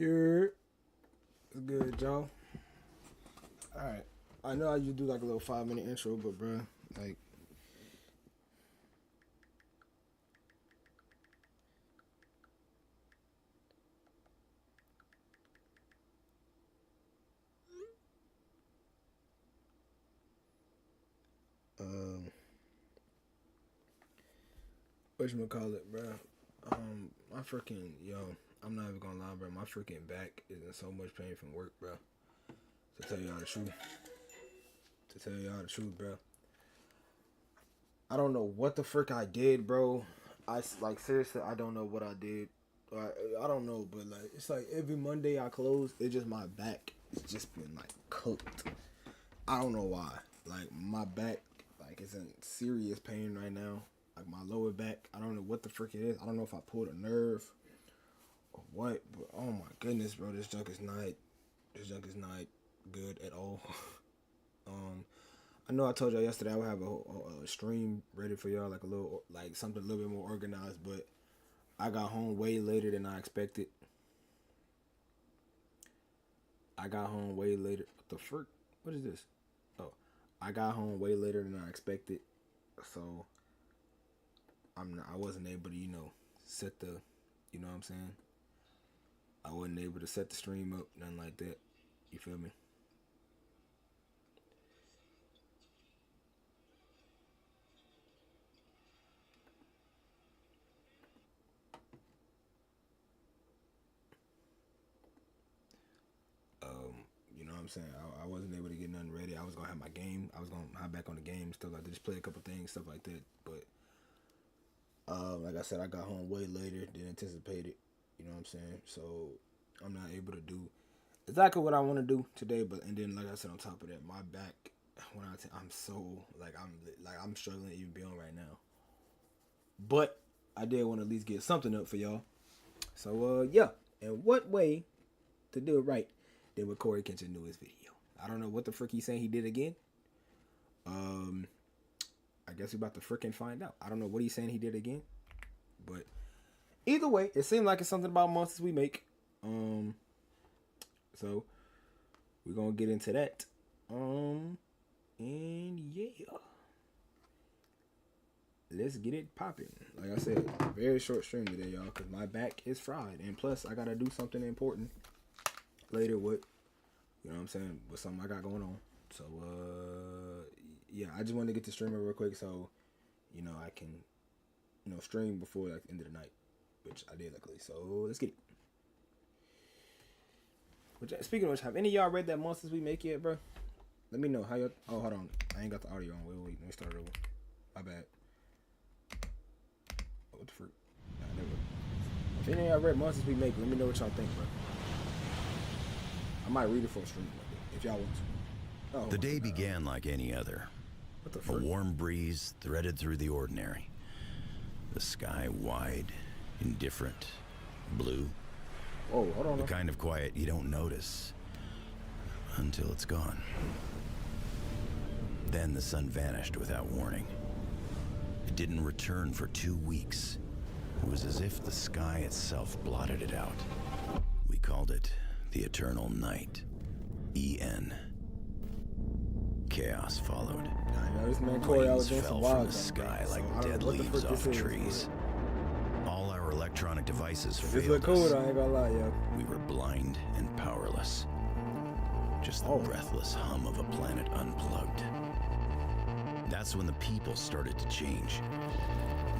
You're good, Joe. All right. I know I usually do like a little 5-minute intro, but bro, like, um, whatchamacallit, bro? My freaking I'm not even gonna lie, bro. My freaking back is in so much pain from work, bro. To tell y'all the truth. Bro. I don't know what the frick I did, bro. I like seriously, I don't know what I did. I don't know, but like it's like every Monday I close, it's just my back. It's just been like cooked. I don't know why. Like my back, like is in serious pain right now. Like my lower back, I don't know what the frick it is. I don't know if I pulled a nerve or what. But oh my goodness, bro, this junk is not good at all. I know I told y'all yesterday I would have a stream ready for y'all, like a little, like something a little bit more organized, but I got home way later than I expected. What the frick? What is this? Oh, I got home way later than I expected, so I wasn't able to, set the, you know what I'm saying? I wasn't able to set the stream up, nothing like that. You feel me? You know what I'm saying? I wasn't able to get nothing ready. I was gonna have my game. I was gonna hop back on the game, stuff like that. Just play a couple things, stuff like that. But like I said, I got home way later than anticipated. You know what I'm saying? So I'm not able to do exactly what I want to do today. But and then like I said, on top of that, my back. I'm so I'm struggling to even be on right now. But I did want to at least get something up for y'all. So yeah. And what way to do it right than what Corey Kitchen knew his video? I don't know what the frick he's saying he did again. I guess we're about to frickin' find out. I don't know what he's saying he did again. But either way, it seemed like it's something about monsters we make. So we're gonna get into that. And yeah. Let's get it popping. Like I said, very short stream today, y'all, because my back is fried. And plus, I got to do something important later with, you know what I'm saying, with something I got going on. So, yeah, I just wanted to get the streamer real quick so, I can, stream before like the end of the night, which I did luckily. So, let's get it. Which, speaking of which, have any of y'all read that Monsters We Make yet, bro? Let me know how y'all, oh, hold on. I ain't got the audio on. Wait, let me start over. My bad. What the frick? Nah, never. If any of y'all read Monsters We Make, let me know what y'all think, bro. I might read it for a stream if y'all want to. Oh, the day began like any other. What the A frick? warm breeze threaded through the ordinary. The sky wide, indifferent, blue. Oh, hold on. The kind of quiet you don't notice until it's gone. Then the sun vanished without warning. It didn't return for 2 weeks. It was as if the sky itself blotted it out. We called it the Eternal Night. EN. Chaos followed. I know this man Corey, I was Flames doing some fell wild from the stuff, sky so like I don't dead know what the leaves frick off this is, trees. All our electronic devices This failed look cool, us. I ain't gonna lie, yo. We were blind and powerless. Just the breathless hum of a planet unplugged. That's when the people started to change.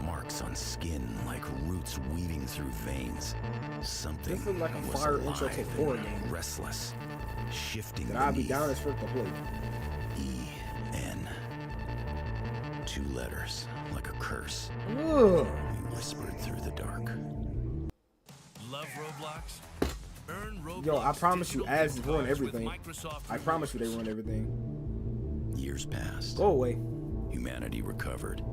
Marks on skin like roots weaving through veins. Something This look like a was fire intro alive to a horror and game. restless, shifting That I'll be beneath. down as frick to play. E-N. 2 letters, like a curse. Ugh. We whispered through the dark. Love Roblox? Earn Roblox. Yo, I promise you, digital ads gift ruin cards with everything. Microsoft I promise you they Rewards. ruin everything. Years passed. Go away. Humanity recovered.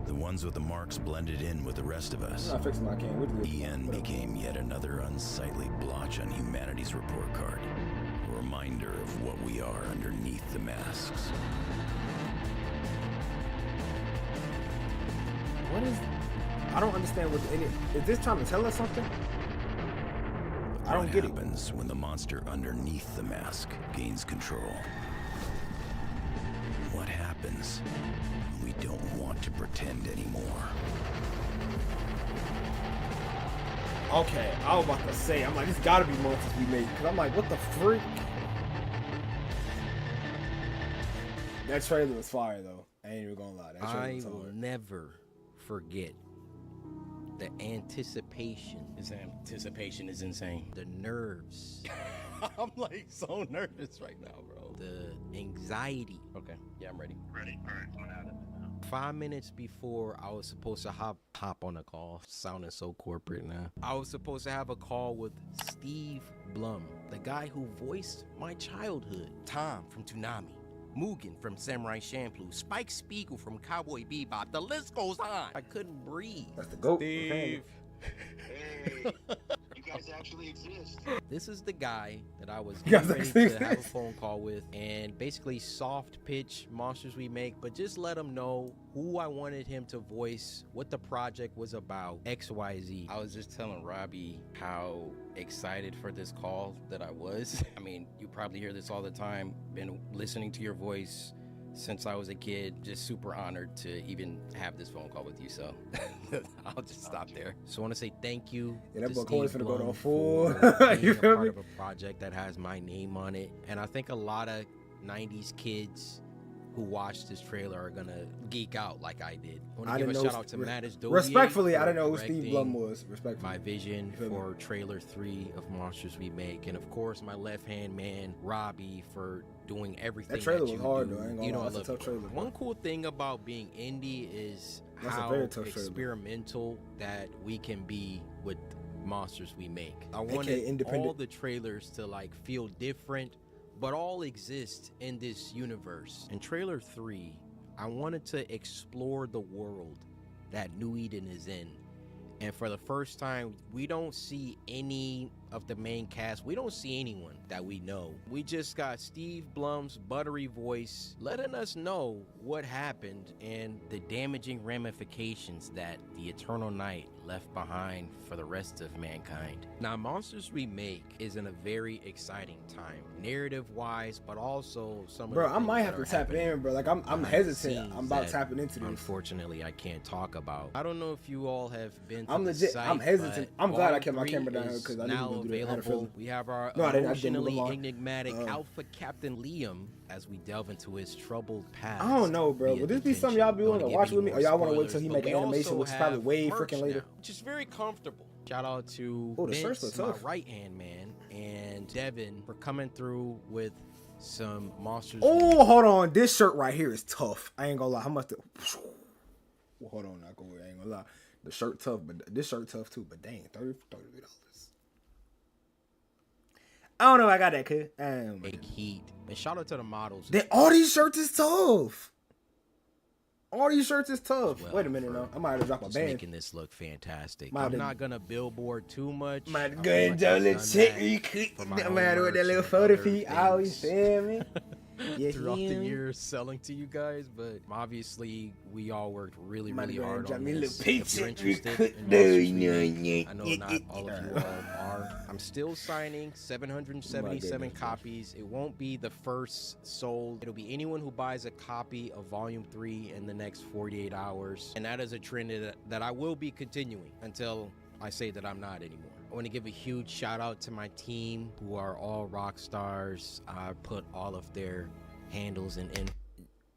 The ones with the marks blended in with the rest of us. I'm not fixing my can. What is this? EN became yet another unsightly blotch on humanity's report card. A reminder of what we are underneath the masks. What is... I don't understand what... Is this trying to tell us something? I don't get it. What happens when the monster underneath the mask gains control? What happens when we don't want to pretend anymore? Okay, I was about to say, I'm like, this gotta be monsters we made. Cause I'm like, what the freak? That trailer was fire though. I ain't even gonna lie. That trailer I was will hard. never forget the anticipation, His anticipation is insane. the nerves, I'm like so nervous right now, bro. the anxiety. Okay, yeah, I'm ready. Ready? All right, coming out of it now. 5 minutes before I was supposed to hop on a call, sounding so corporate now. I was supposed to have a call with Steve Blum, the guy who voiced my childhood. Tom from Toonami, Mugen from Samurai Champloo, Spike Spiegel from Cowboy Bebop. The list goes on. I couldn't breathe. That's the GOAT. Steve. Hey, you guys actually exist. This is the guy that I was You guys getting actually ready to have a exist? phone call with and basically soft pitch Monsters We Make, but just let him know who I wanted him to voice, what the project was about, XYZ. I was just telling Robbie how excited for this call that I was. I mean, you probably hear this all the time. Been listening to your voice since I was a kid. Just super honored to even have this phone call with you. So I'll just stop there. So I want to say thank you. Yeah, that to boy Steve Corys finna go to Blum a full. for being You a feel part me? of a project that has my name on it, and I think a lot of '90s kids who watch this trailer are gonna geek out like I did. I want I to give a didn't know shout out to Mattis Dovier Respectfully, I for didn't know who Steve directing Blum was. Respectfully. my vision You feel me? for trailer 3 of Monsters We Make, and of course my left-hand man Robbie for doing everything That trailer you was hard do. though. I ain't gonna You know lie. I That's a love tough you. trailer. bro. One cool thing about being indie is That's a how very tough trailer. experimental that we can be with Monsters We Make. I AKA wanted independent. all the trailers to like feel different, but all exist in this universe. In trailer 3, I wanted to explore the world that New Eden is in. And for the first time, we don't see any of the main cast. We don't see anyone that we know. We just got Steve Blum's buttery voice letting us know what happened and the damaging ramifications that the Eternal Night left behind for the rest of mankind. Now, Monsters We Make is in a very exciting time, narrative-wise, but also some Bro, of the I might things have that to are tap happening in, bro. Like I'm behind the hesitant. scenes I'm about that tapping into this. Unfortunately, I can't talk about. I don't know if you all have been to I'm the legit. site, I'm hesitant. but I'm glad I Volume kept my 3 camera down is because I knew now we were gonna do that. I had a available. feeling. We have our No, I didn't emotionally move on. enigmatic Alpha Captain Liam as we delve into his troubled past. I don't know, bro. via Would this be detention. something y'all be Don't willing to give watch any with me, more or y'all want to wait spoilers, till he but make we an animation, also which is probably have way merch freaking later? now, which is very comfortable. Shout out to Oh, the shirts Vince, look my tough. right-hand man, and Devin for coming through with some Monsters. Oh, hold on. This shirt right here is tough. I ain't gonna lie. How much? Well, hold on. I ain't gonna lie. The shirt tough, but this shirt tough too. But dang, $33. I don't know. I got that, kid. Big heat. And shout out to the models. All these shirts is tough. All these shirts is tough. well Wait a minute, for now. I might have to drop a just band. making this look fantastic. Might I'm have- not gonna billboard too much. Might I go feel and like do a I've little done shit that real quick. for my No own matter what that merch little and photo other feed. I always things. feel me. You Throughout the hear me? years selling to you guys, but obviously we all worked really, Might really go and hard drop on me a this. little If you're picture real interested quick. in No, Monsters We no, Make, no, I know not all of you yeah. all are. I'm still signing 777 My goodness, copies. It won't be the first sold. It'll be anyone who buys a copy of Volume 3 in the next 48 hours. And that is a trend that I will be continuing until I say that I'm not anymore. I want to give a huge shout out to my team who are all rock stars. I put all of their handles and info.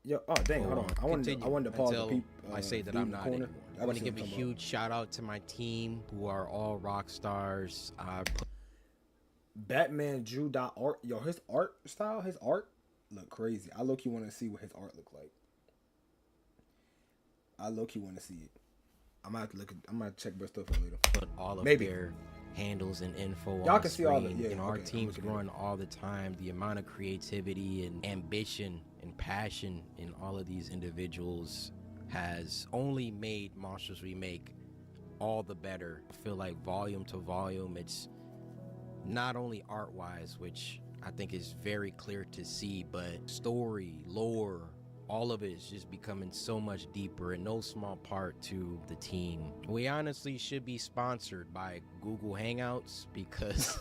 Yo, oh dang, hold on. I wanted to pause until the peep. I say that dude I'm in the not corner. anymore. I Y'all want to see give what a I'm talking huge shout out to my team who are all rock stars. I put about. Batman Drew dot art. Yo, his art style, his art look crazy. I low key want to see what his art look like. I low key want to see it. I'm gonna have to look at. I'm gonna check my stuff out later. all of Maybe. their handles and info Y'all on can the see all the- screen. yeah, You know, our okay, I'm team's looking at growing all the time. The amount of creativity and ambition and passion in all of these individuals has only made Monsters We Make all the better. I feel like volume to volume, it's not only art-wise, which I think is very clear to see, but story, lore, all of it is just becoming so much deeper, in no small part to the team. We honestly should be sponsored by Google Hangouts because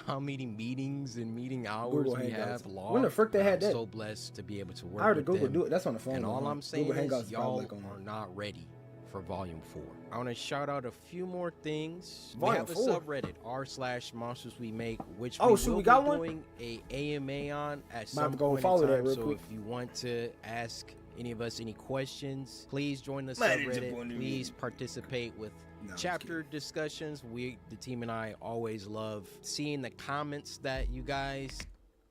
how many meetings and meeting hours Google we Hangouts. have logged. When the frick they had I'm that? so blessed to be able to work I heard with Google them. do it. That's on the phone. And though, all huh? I'm saying Google Hangouts is probably y'all like on are not ready for Volume 4. I want to shout out a few more things. Volume we have 4? a subreddit, r/monsters we make, which Oh, we shoot, will we got be one? doing a AMA on at Might some have to go point follow in that time. real So quick. if you want to ask any of us any questions, please join the Might have to subreddit. go in there. Please participate with No, I'm just chapter discussions. The team and I always love seeing the comments that you guys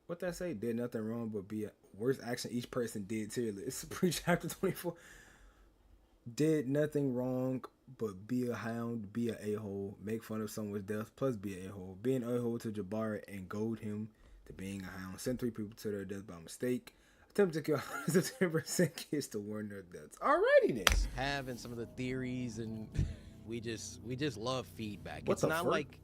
What that say? Did nothing wrong but be a worst action each person did tier list. Pre-chapter 24. Did nothing wrong but be a hound, be a a-hole, make fun of someone's death, plus be a a-hole. Be an a-hole to Jabbar and goad him to being a hound. Send 3 people to their death by mistake. Attempt to kill 10% kids to warn their deaths. Alrighty then. have and some of the theories, and we just love feedback. What It's the not frick? like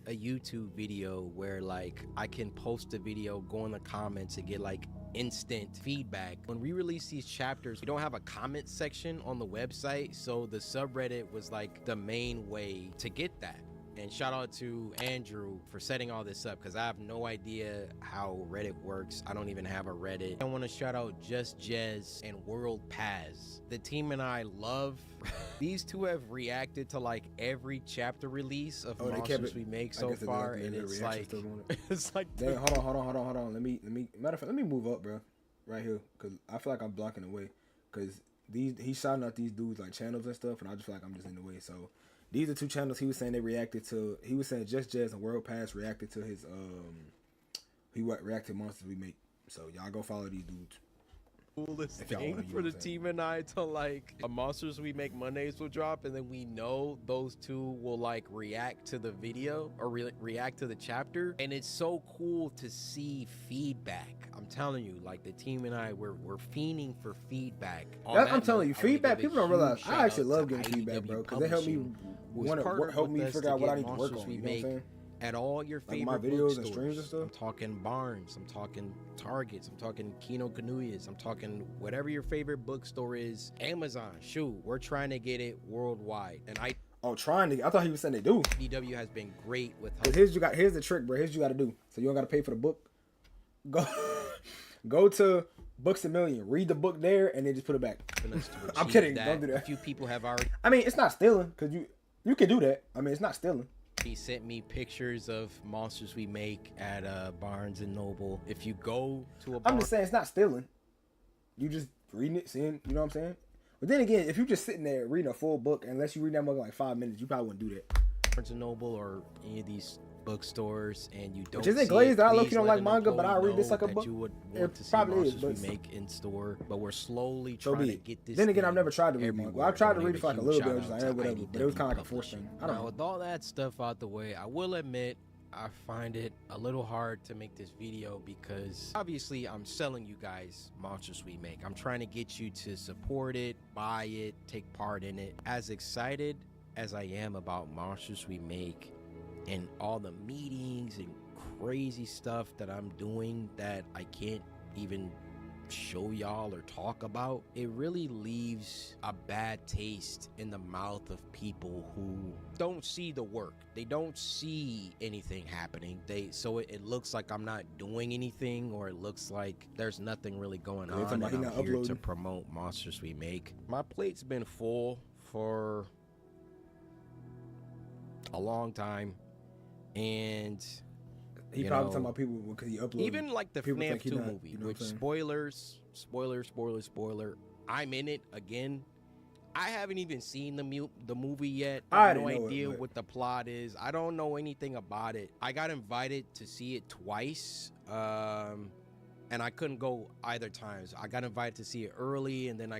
a YouTube video where like I can post a video, go in the comments and get like instant feedback. When we release these chapters, we don't have a comment section on the website, so the subreddit was like the main way to get that. And shout out to Andrew for setting all this up, because I have no idea how Reddit works. I don't even have a Reddit. I want to shout out Just Jez and World Paz. The team and I love these two have reacted to like every chapter release of Oh, they kept monsters it- we make I so guess they far, did and the it's reaction like stuff on it. it's like Dang, hold on. Let me matter of fact, let me move up, bro. Right here. Cause I feel like I'm blocking the way. Cause he's shouting out these dudes like channels and stuff, and I just feel like I'm just in the way. So these are 2 channels he was saying they reacted to. He was saying Just Jazz and World Pass reacted to his reacted monsters we make. So y'all go follow these dudes. coolest If y'all thing wanna, you for know the what I'm saying. team and I to like a monsters we make Mondays will drop, and then we know those 2 will like react to the video or react to the chapter, and it's so cool to see feedback. I'm telling you, like the team and I, we're fiending for feedback. On I'm that telling note, you, I wanna feedback. give a People don't huge realize. I shout actually out love to getting feedback, bro, because they help me Publishing, who was want partnered to help me with us figure out what I get need to work Monsters on. We You know what I'm Make saying? at all your Like favorite my videos and bookstores. streams and stuff? I'm talking Barnes, I'm talking Targets, I'm talking Kino Kanuyas, I'm talking whatever your favorite bookstore is. Amazon, shoot, we're trying to get it worldwide. And Oh, trying to. I thought he was saying they do. IDW has been great with Cause help. here's the trick, bro. Here's what you got to do. So you don't got to pay for the book. Go to Books a Million, read the book there, and then just put it back. I'm kidding. Don't do A that. few people have already I mean, it's not stealing, cause you can do that. I mean, it's not stealing. sent me pictures of monsters we make at Barnes and Noble. If you go to a I'm Barnes just saying it's not stealing. You just reading it, seeing. You know what I'm saying? But then again, if you just sitting there reading a full book, unless you read that book in like 5 minutes, you probably wouldn't do that. and Noble or any of these bookstores, and you don't Which isn't see glazed. it, I low-key please don't let like an manga, but I employee read this know like a that book. you would It want to see probably is, monsters but we make in store, but we're slowly so trying be to it. get this. Then again, I've thing never tried to read manga. Well, I everywhere. tried to I read it for like a huge little bit. I shout was just like, out eh, to whatever. But it was IDW kind of like a forced Publishing. thing. I don't Now, know. with all that stuff out the way, I will admit I find it a little hard to make this video because obviously I'm selling you guys monsters we make. I'm trying to get you to support it, buy it, take part in it. As excited as I am about monsters we make and all the meetings and crazy stuff that I'm doing that I can't even show y'all or talk about, it really leaves a bad taste in the mouth of people who don't see the work. They don't see anything happening. So it looks like I'm not doing anything, or it looks like there's nothing really going Yeah, they talking on, about and he I'm not here to uploading. promote monsters we make. My plate's been full for a long time, and He you probably know, talking about people because he uploaded. even like the People FNAF think he 2 not, movie, you know what which I'm saying? spoiler, I'm in it again. I haven't even seen the movie yet. I I have no already know it, idea but- what the plot is. I don't know anything about it. I got invited to see it twice, and I couldn't go either times. I got invited to see it early, and then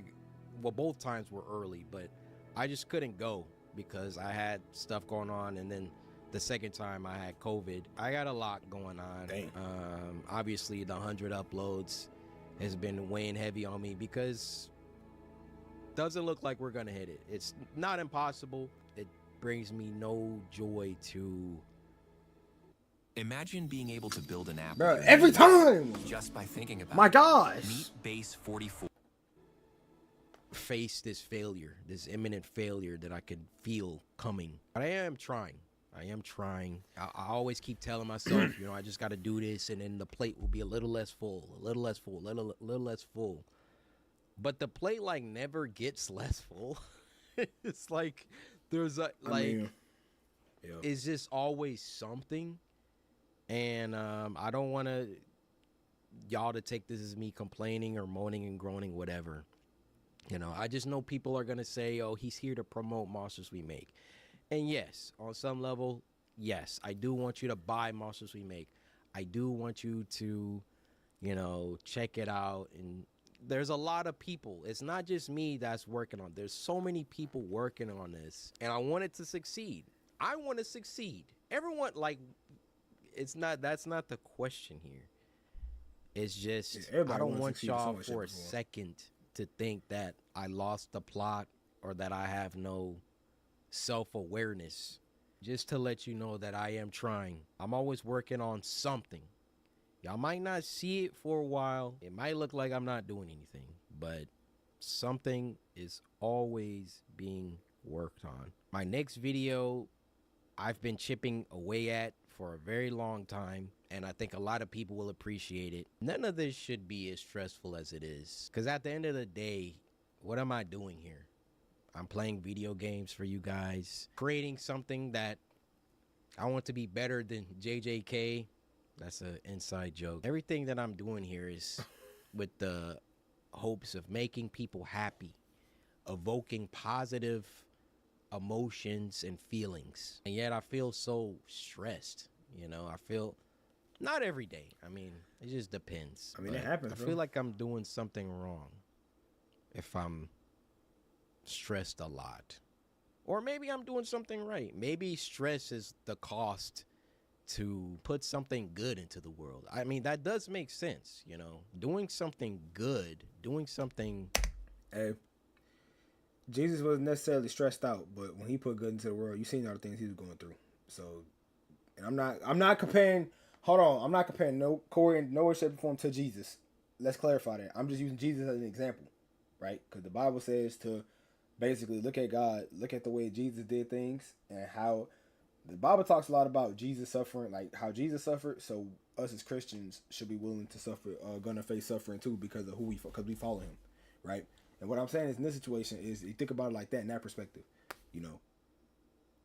both times were early, but I just couldn't go because I had stuff going on, and then the second time I had COVID. I got a lot going on. Dang. Obviously, the 100 uploads has been weighing heavy on me because doesn't look like we're gonna hit it. It's not impossible. It brings me no joy to Imagine being able to build an app Bro, with your every name time. just by thinking about My it. gosh. Meet Base 44. face this failure, this imminent failure that I could feel coming. But I am trying. I am trying. I always keep telling myself, you know, I just got to do this, and then the plate will be a little less full, a little less full, little less full. But the plate like never gets less full. It's like there's a yeah. it's just always something, and I don't want y'all to take this as me complaining or moaning and groaning, whatever. You know, I just know people are gonna say, "Oh, he's here to promote Monsters We Make." And yes, on some level, yes, I do want you to buy Monsters We Make. I do want you to, you know, check it out. And there's a lot of people. It's not just me that's working on. There's so many people working on this, and I want it to succeed. I want to succeed. Everyone, like, that's not the question here. It's just I don't want y'all for a second to think that I lost the plot or that I have no self-awareness. Just to let you know that I am trying. I'm always working on something. Y'all might not see it for a while. It might look like I'm not doing anything, but something is always being worked on. My next video, I've been chipping away at for a very long time, and I think a lot of people will appreciate it. None of this should be as stressful as it is, because at the end of the day, what am I doing here? I'm playing video games for you guys, creating something that I want to be better than JJK. That's an inside joke. Everything that I'm doing here is with the hopes of making people happy, evoking positive emotions and feelings. And yet I feel so stressed, you know. I feel, not every day. I mean, it just depends. I mean, it happens, I bro. feel like I'm doing something wrong if I'm stressed a lot. Or maybe I'm doing something right. Maybe stress is the cost to put something good into the world. I mean, that does make sense, you know. Doing something good, doing something... Hey, Jesus wasn't necessarily stressed out, but when he put good into the world, you seen all the things he was going through. So, and I'm not comparing, hold on, I'm not comparing Corey in no way, shape, or form to Jesus. Let's clarify that. I'm just using Jesus as an example, right? Because the Bible says to basically look at God, look at the way Jesus did things, and how the Bible talks a lot about Jesus suffering, like how Jesus suffered. So us as Christians should be willing to suffer, gonna face suffering too, because of because we follow him, right? And what I'm saying is, in this situation, is you think about it like that, in that perspective, you know,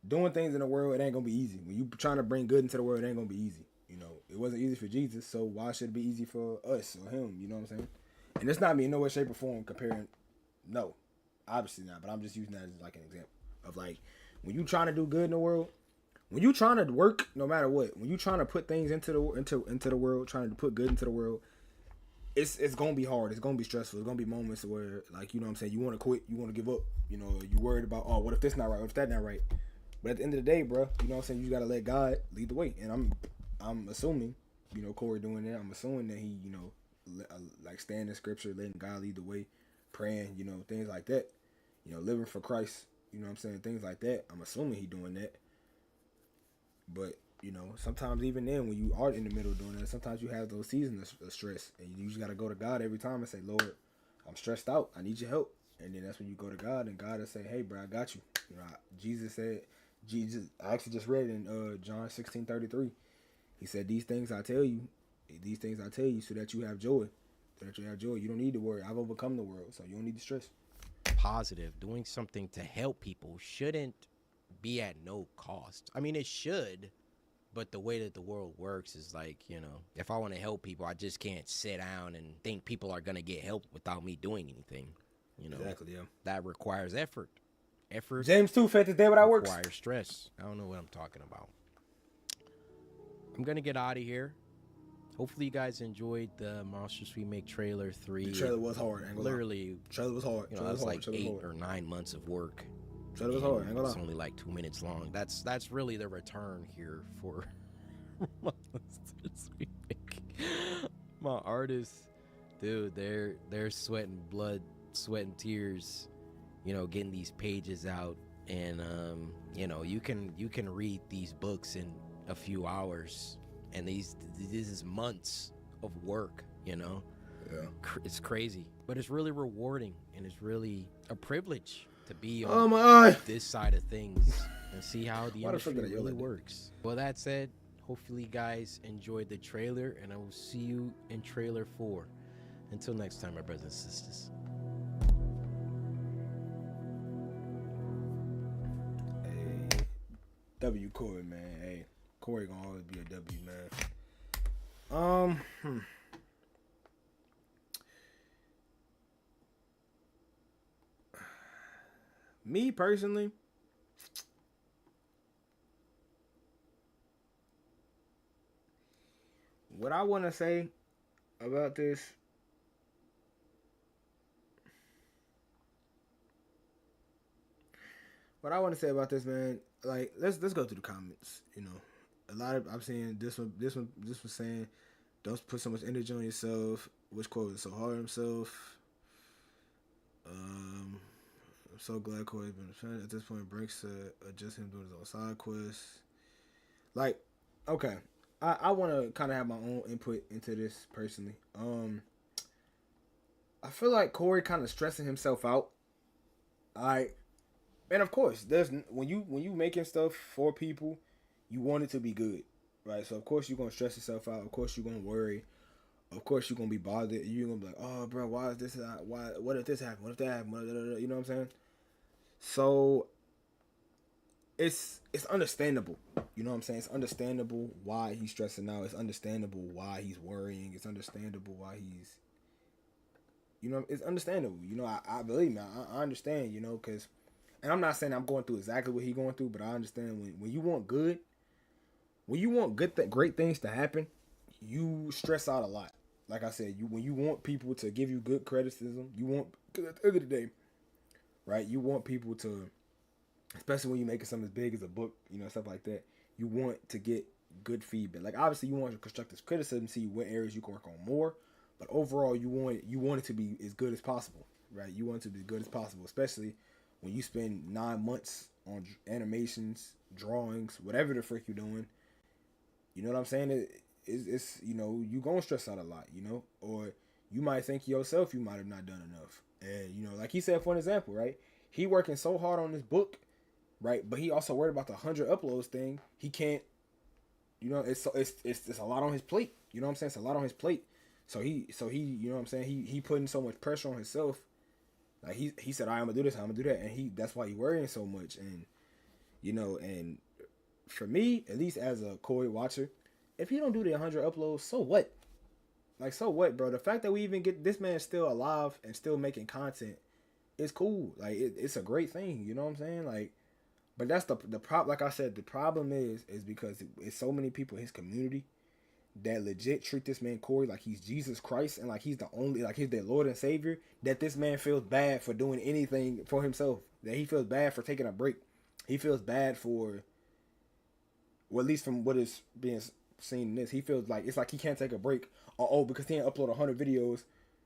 doing things in the world, it ain't gonna be easy. When you trying to bring good into the world, it ain't gonna be easy. You know, it wasn't easy for Jesus, so why should it be easy for us or him? You know what I'm saying? And it's not me in no way, shape, or form comparing. No, obviously not. But I'm just using that as like an example of like when you trying to do good in the world, when you trying to work, no matter what, when you trying to put things into the world, trying to put good into the world, it's gonna be hard. It's gonna be stressful. It's gonna be moments where, like, you know what I'm saying, you want to quit, you want to give up. You know, you worried about, oh, what if this not right? What if that not right? But at the end of the day, bro, you know what I'm saying, you gotta let God lead the way. And I'm assuming, you know, Corey doing that. I'm assuming that he, you know, like staying in scripture, letting God lead the way, praying, you know, things like that. You know, living for Christ. You know what I'm saying, things like that. I'm assuming he doing that. But you know, sometimes even then, when you are in the middle of doing that, sometimes you have those seasons of stress, and you just got to go to God every time and say, Lord, I'm stressed out. I need your help. And then that's when you go to God, and God will say, hey, bro, I got you. You know, I actually just read in John 16:33. He said, these things I tell you so that you have joy. So that you have joy. You don't need to worry. I've overcome the world, so you don't need to stress. Positive, doing something to help people shouldn't be at no cost. I mean, it should. But the way that the world works is like, you know, if I want to help people, I just can't sit down and think people are going to get help without me doing anything. You know, exactly, yeah. That requires effort. James 2, faith is dead without works. Requires stress. I don't know what I'm talking about. I'm going to get out of here. Hopefully you guys enjoyed the Monsters We Make trailer 3. The trailer was hard. Literally. The trailer was hard. You know, that's like 8 or 9 months of work. Trailer was hard. It's only like 2 minutes long. That's really the return here for Monsters We Make. My artists, dude, they're sweating blood, sweating tears, you know, getting these pages out, and you know, you can read these books in a few hours, and this is months of work, you know. Yeah, it's crazy, but it's really rewarding, and it's really a privilege to be on this side of things and see how the Why the fuck industry did I yell really like that? works. Well, that said, hopefully you guys enjoyed the trailer, and I will see you in trailer 4. Until next time, my brothers and sisters. Hey, W Corey, man. Hey, Corey gonna always be a W, man. Me personally, what I want to say about this, man, like let's go through the comments. You know, a lot of I'm seeing this one was saying, don't put so much energy on yourself. Which quote is so hard on himself. I'm so glad Corey's been a fan. At this point, Brinks just him doing his own side quest. Like, okay, I want to kind of have my own input into this personally. I feel like Corey kind of stressing himself out. And of course, there's when you making stuff for people, you want it to be good, right? So of course you're gonna stress yourself out. Of course you're gonna worry. Of course you're gonna be bothered. You're gonna be like, oh, bro, why is this? Why? What if this happened? What if that happened? You know what I'm saying? So it's understandable. You know what I'm saying? It's understandable why he's stressing out. It's understandable why he's worrying. It's understandable why he's, you know, it's understandable. You know, I believe me. I understand. You know, because, and I'm not saying I'm going through exactly what he's going through, but I understand when you want good, great things to happen, you stress out a lot. Like I said, when you want people to give you good criticism, you want, because at the end of the day, right, you want people to, especially when you're making something as big as a book, you know, stuff like that, you want to get good feedback. Like, obviously, you want constructive criticism, see what areas you can work on more, but overall, you want it to be as good as possible, right? You want it to be as good as possible, especially when you spend 9 months on animations, drawings, whatever the frick you're doing. You know what I'm saying? It's you know, you gonna stress out a lot, you know, or you might think yourself you might have not done enough. And, you know, like he said, for an example, right? He working so hard on this book, right? But he also worried about the 100 uploads thing. He can't, you know, it's a lot on his plate. You know what I'm saying? It's a lot on his plate. So he, you know what I'm saying? He putting so much pressure on himself. Like he said, I'm gonna do this, I'm gonna do that, and that's why he worrying so much. And, you know, and for me, at least as a Corey watcher, if he don't do the 100 uploads, so what? Like, so what, bro? The fact that we even get this man still alive and still making content is cool. Like, it's a great thing. You know what I'm saying? Like, but that's the problem. Like I said, the problem is because it's so many people in his community that legit treat this man Corey like he's Jesus Christ and like he's the only, like he's their Lord and Savior, that this man feels bad for doing anything for himself. That he feels bad for taking a break. He feels bad for, well, at least from what is being seen in this, he feels like it's like he can't take a break. Oh, because he didn't upload 100 videos,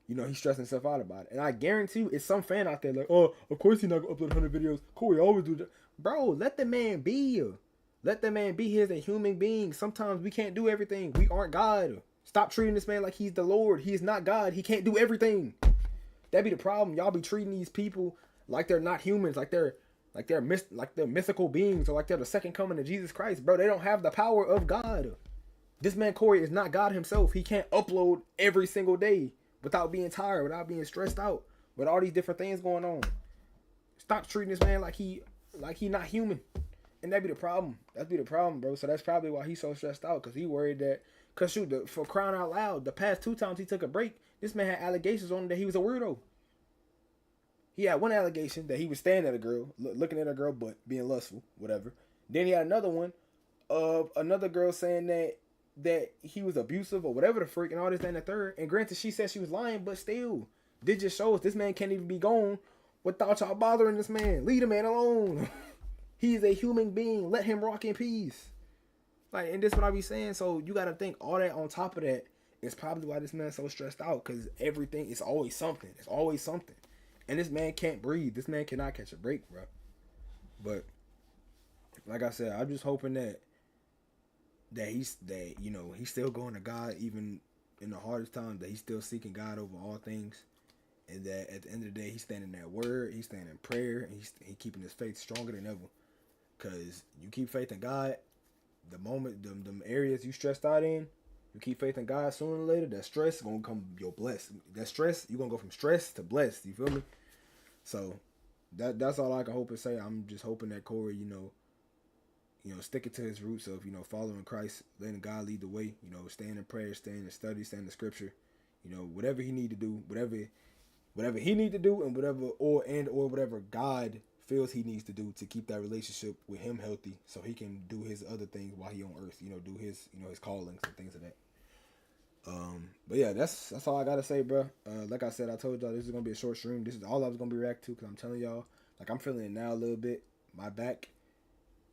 you know, he's stressing himself out about it. And I guarantee you, it's some fan out there like, oh, of course he's not gonna upload 100 videos. Corey always do that. Bro, let the man be. Let the man be. He is a human being. Sometimes we can't do everything. We aren't God. Stop treating this man like he's the Lord. He is not God. He can't do everything. That be the problem. Y'all be treating these people like they're not humans, like they're mythical beings, or like they're the second coming of Jesus Christ. Bro, they don't have the power of God. This man Corey is not God himself. He can't upload every single day without being tired, without being stressed out, with all these different things going on. Stop treating this man like he not human. And that be the problem. That be the problem, bro. So that's probably why he's so stressed out, because he worried that, because shoot, for crying out loud, the past 2 times he took a break, this man had allegations on him that he was a weirdo. He had one allegation that he was staring at a girl, looking at a girl, but being lustful, whatever. Then he had another one of another girl saying that he was abusive or whatever the freak, and all this, that, and the third. And granted, she said she was lying, but still, this just shows this man can't even be gone without y'all bothering this man. Leave the man alone. He is a human being. Let him rock in peace. Like, and this is what I be saying. So you got to think all that on top of that is probably why this man's so stressed out, because everything is always something. It's always something. And this man can't breathe. This man cannot catch a break, bro. But like I said, I'm just hoping that he's still going to God even in the hardest times, that he's still seeking God over all things, and that at the end of the day, he's standing in that word, he's standing in prayer, and he's keeping his faith stronger than ever. Cause you keep faith in God, the moment them areas you stressed out in, you keep faith in God. Sooner or later, that stress gonna come. You're blessed. That stress, you gonna go from stress to blessed. You feel me? So that's all I can hope and say. I'm just hoping that Corey, sticking to his roots of following Christ, letting God lead the way. Staying in prayer, staying in study, staying in the Scripture. Whatever he need to do, whatever he need to do, and whatever God feels he needs to do to keep that relationship with him healthy, so he can do his other things while he on earth. Do his his callings and things of that. But yeah, that's all I gotta say, bro. Like I said, I told y'all this is gonna be a short stream. This is all I was gonna be react to, because I'm telling y'all, like, I'm feeling it now a little bit. My back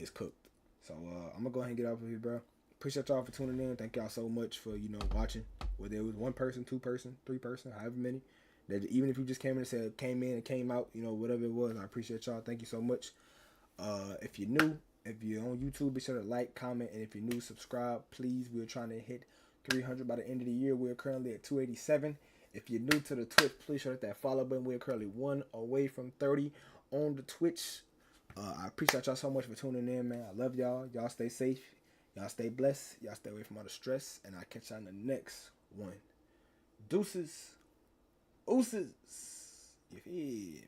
is cooked. So I'm gonna go ahead and get off of here, bro. Appreciate y'all for tuning in. Thank y'all so much for watching. Whether it was 1 person, 2 person, 3 person, however many. That even if you just came in and came out, whatever it was, I appreciate y'all. Thank you so much. If you're new, if you're on YouTube, be sure to like, comment, and if you're new, subscribe, please. We're trying to hit 300 by the end of the year. We're currently at 287. If you're new to the Twitch, please hit that follow button. We're currently 1 away from 30 on the Twitch. I appreciate y'all so much for tuning in, man. I love y'all. Y'all stay safe. Y'all stay blessed. Y'all stay away from all the stress. And I'll catch y'all in the next one. Deuces. Ooses. You feel me?